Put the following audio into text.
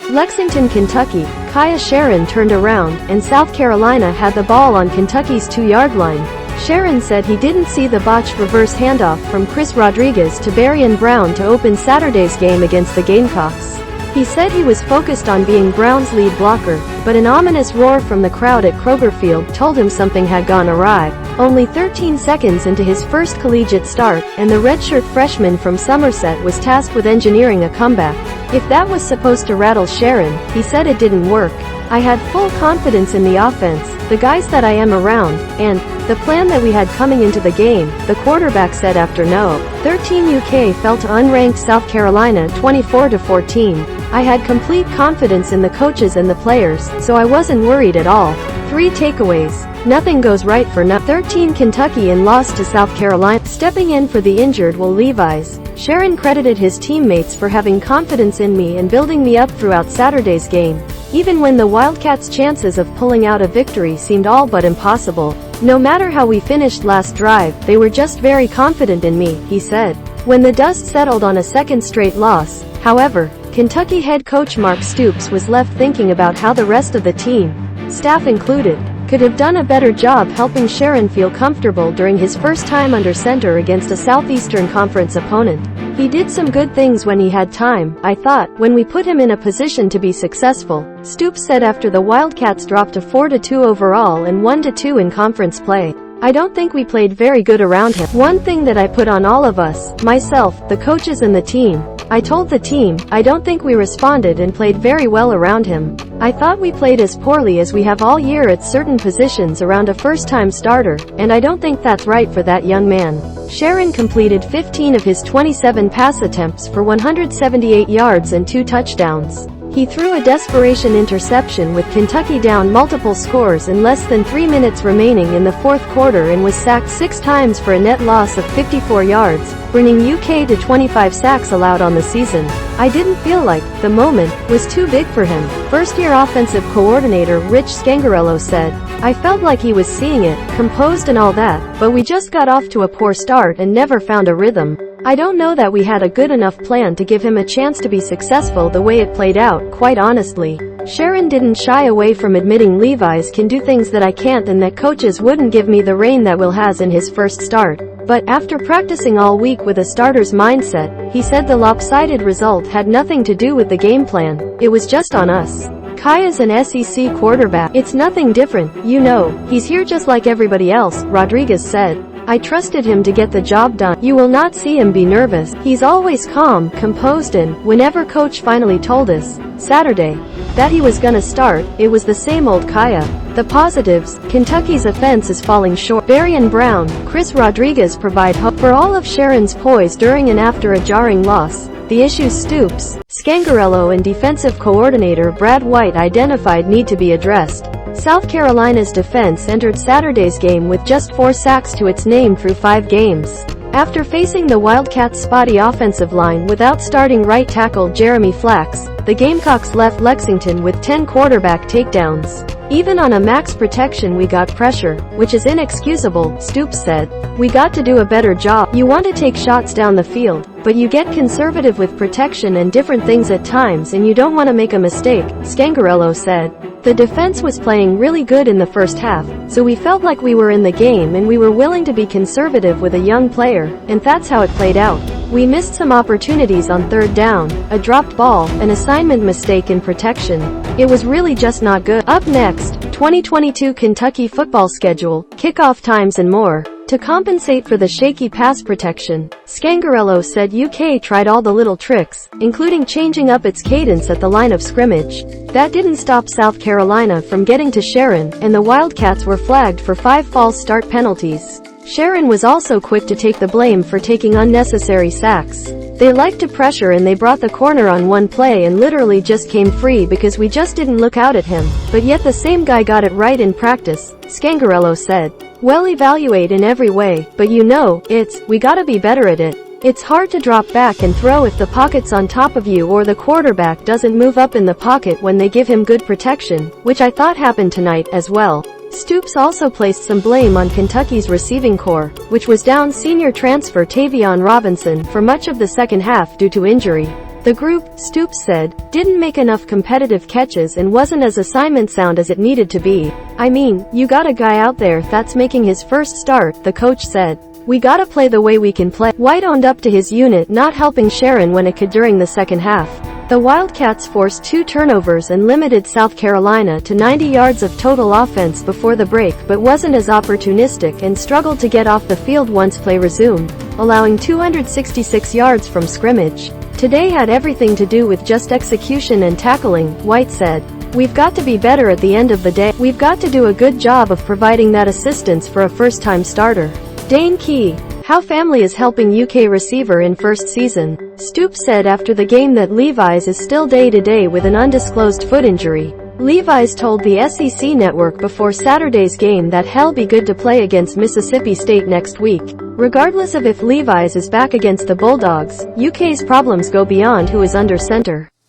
Lexington, Kentucky, Kaiya Sheron turned around, and South Carolina had the ball on Kentucky's 2-yard line. Sheron said he didn't see the botched reverse handoff from Chris Rodriguez to Barion Brown to open Saturday's game against the Gamecocks. He said he was focused on being Brown's lead blocker, but an ominous roar from the crowd at Kroger Field told him something had gone awry. Only 13 seconds into his first collegiate start, and the redshirt freshman from Somerset was tasked with engineering a comeback. If that was supposed to rattle Sheron, he said it didn't work. I had full confidence in the offense, the guys that I am around, and the plan that we had coming into the game, the quarterback said after No. 13 UK fell to unranked South Carolina 24-14. I had complete confidence in the coaches and the players, so I wasn't worried at all. 3 takeaways. Nothing goes right for No. 13 Kentucky and lost to South Carolina. Stepping in for the injured Will Levis, Sheron credited his teammates for having confidence in me and building me up throughout Saturday's game, even when the Wildcats' chances of pulling out a victory seemed all but impossible. No matter how we finished last drive, they were just very confident in me, he said. When the dust settled on a second straight loss, however, Kentucky head coach Mark Stoops was left thinking about how the rest of the team, staff included, could have done a better job helping Sheron feel comfortable during his first time under center against a Southeastern Conference opponent. He did some good things when he had time, I thought, when we put him in a position to be successful, Stoops said after the Wildcats dropped to 4-2 overall and 1-2 in conference play. I don't think we played very good around him. One thing that I put on all of us, myself, the coaches and the team, I told the team, I don't think we responded and played very well around him. I thought we played as poorly as we have all year at certain positions around a first-time starter, and I don't think that's right for that young man. Sheron completed 15 of his 27 pass attempts for 178 yards and 2 touchdowns. He threw a desperation interception with Kentucky down multiple scores in less than 3 minutes remaining in the fourth quarter and was sacked 6 times for a net loss of 54 yards, bringing UK to 25 sacks allowed on the season. I didn't feel like the moment was too big for him, first-year offensive coordinator Rich Scangarello said. I felt like he was seeing it, composed and all that, but we just got off to a poor start and never found a rhythm. I don't know that we had a good enough plan to give him a chance to be successful the way it played out, quite honestly. Sheron didn't shy away from admitting Levi's can do things that I can't and that coaches wouldn't give me the rein that Will has in his first start. But after practicing all week with a starter's mindset, he said the lopsided result had nothing to do with the game plan, it was just on us. Kaiya's an SEC quarterback. It's nothing different, you know, he's here just like everybody else, Rodriguez said. I trusted him to get the job done. You will not see him be nervous. He's always calm, composed and, whenever coach finally told us, Saturday, that he was gonna start, it was the same old Kaiya. The positives, Kentucky's offense is falling short. Barion Brown, Chris Rodriguez provide hope for all of Sheron's poise during and after a jarring loss. The issues Stoops, Scangarello and defensive coordinator Brad White identified need to be addressed. South Carolina's defense entered Saturday's game with just 4 sacks to its name through 5 games. After facing the Wildcats' spotty offensive line without starting right tackle Jeremy Flax, the Gamecocks left Lexington with 10 quarterback takedowns. Even on a max protection we got pressure, which is inexcusable, Stoops said. We got to do a better job. You want to take shots down the field, but you get conservative with protection and different things at times and you don't want to make a mistake, Scangarello said. The defense was playing really good in the first half, so we felt like we were in the game and we were willing to be conservative with a young player, and that's how it played out. We missed some opportunities on third down, a dropped ball, an assignment mistake in protection. It was really just not good. Up next, 2022 Kentucky football schedule, kickoff times and more. To compensate for the shaky pass protection, Scangarello said UK tried all the little tricks, including changing up its cadence at the line of scrimmage. That didn't stop South Carolina from getting to Sheron, and the Wildcats were flagged for 5 false start penalties. Sheron was also quick to take the blame for taking unnecessary sacks. They liked to pressure and they brought the corner on one play and literally just came free because we just didn't look out at him, but yet the same guy got it right in practice, Scangarello said. Well, evaluate in every way, but you know, we gotta be better at it. It's hard to drop back and throw if the pocket's on top of you or the quarterback doesn't move up in the pocket when they give him good protection, which I thought happened tonight as well. Stoops also placed some blame on Kentucky's receiving corps, which was down senior transfer Tavion Robinson for much of the second half due to injury. The group, Stoops said, didn't make enough competitive catches and wasn't as assignment sound as it needed to be. I mean, you got a guy out there that's making his first start, the coach said. We gotta play the way we can play. White owned up to his unit not helping Sheron when it could during the second half. The Wildcats forced 2 turnovers and limited South Carolina to 90 yards of total offense before the break but wasn't as opportunistic and struggled to get off the field once play resumed, allowing 266 yards from scrimmage. Today had everything to do with just execution and tackling, White said. We've got to be better at the end of the day. We've got to do a good job of providing that assistance for a first-time starter. Dane Key. How family is helping UK receiver in first season. Stoops said after the game that Levis is still day-to-day with an undisclosed foot injury. Levis told the SEC network before Saturday's game that he'll be good to play against Mississippi State next week. Regardless of if Levis is back against the Bulldogs, UK's problems go beyond who is under center.